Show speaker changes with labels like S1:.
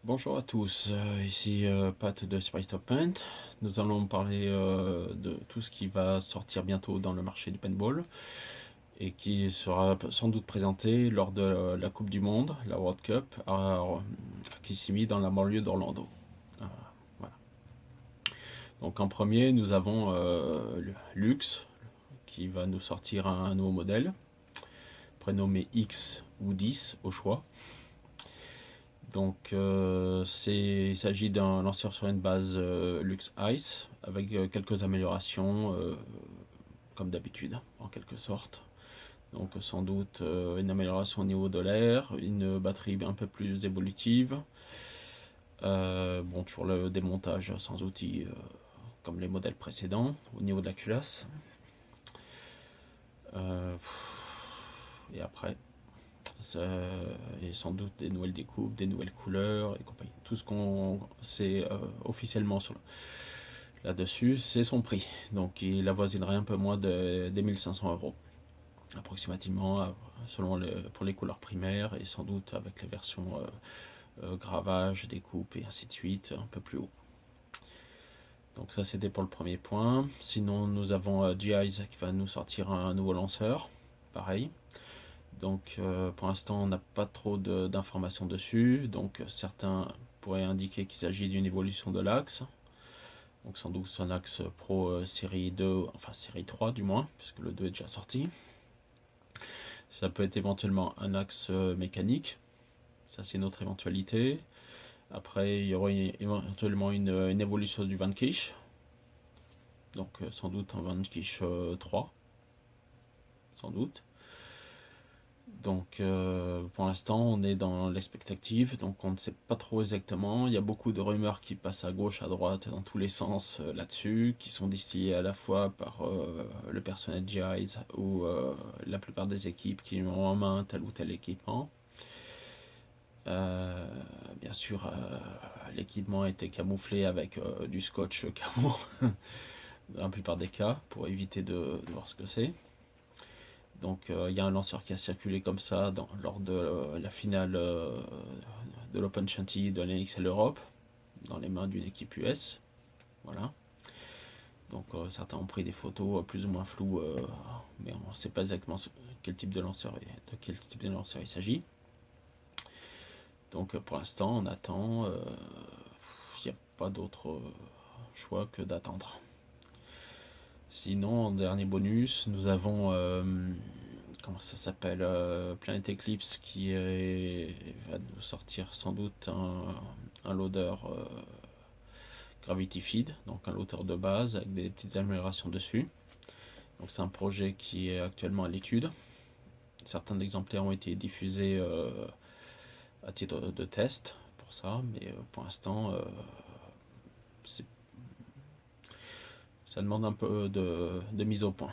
S1: Bonjour à tous, ici Pat de Spice Top Paint. Nous allons parler de tout ce qui va sortir bientôt dans le marché du paintball et qui sera sans doute présenté lors de la Coupe du Monde, la World Cup, à Kissimmee dans la banlieue d'Orlando. Voilà. Donc en premier, nous avons Lux qui va nous sortir un nouveau modèle, prénommé X ou 10 au choix. Donc il s'agit d'un lanceur sur une base Lux Ice avec quelques améliorations comme d'habitude en quelque sorte. Donc sans doute une amélioration au niveau de l'air, une batterie un peu plus évolutive. Bon, toujours le démontage sans outils comme les modèles précédents au niveau de la culasse. Et après, et sans doute des nouvelles découpes, des nouvelles couleurs et compagnie. Tout ce qu'on sait officiellement là-dessus, c'est son prix. Donc il avoisinerait un peu moins des 1500 € approximativement, pour les couleurs primaires et sans doute avec les versions gravage, découpe et ainsi de suite un peu plus haut. Donc ça c'était pour le premier point. Sinon nous avons GIs qui va nous sortir un nouveau lanceur, pareil. Donc pour l'instant on n'a pas trop d'informations dessus, donc certains pourraient indiquer qu'il s'agit d'une évolution de l'axe, donc sans doute un axe Pro série 2, enfin série 3 du moins, puisque le 2 est déjà sorti. Ça peut être éventuellement un axe mécanique, ça c'est une autre éventualité. Après il y aurait éventuellement une évolution du Vanquish, donc sans doute un Vanquish 3, sans doute. Donc pour l'instant on est dans l'expectative, donc on ne sait pas trop exactement. Il y a beaucoup de rumeurs qui passent à gauche, à droite, dans tous les sens là-dessus, qui sont distillées à la fois par le personnel GIs ou la plupart des équipes qui ont en main tel ou tel équipement. Bien sûr l'équipement a été camouflé avec du scotch camo dans la plupart des cas pour éviter de voir ce que c'est. Donc il y a un lanceur qui a circulé comme ça lors de la finale de l'Open Chantilly de l'NXL Europe, dans les mains d'une équipe US. Voilà. Donc certains ont pris des photos plus ou moins floues, mais on ne sait pas exactement de quel type de lanceur il s'agit. Donc pour l'instant on attend, il n'y a pas d'autre choix que d'attendre. Sinon, en dernier bonus, nous avons comment ça s'appelle, Planet Eclipse va nous sortir sans doute un loader Gravity Feed, donc un loader de base avec des petites améliorations dessus. Donc c'est un projet qui est actuellement à l'étude. Certains exemplaires ont été diffusés à titre de test pour ça, mais pour l'instant ça demande un peu de mise au point.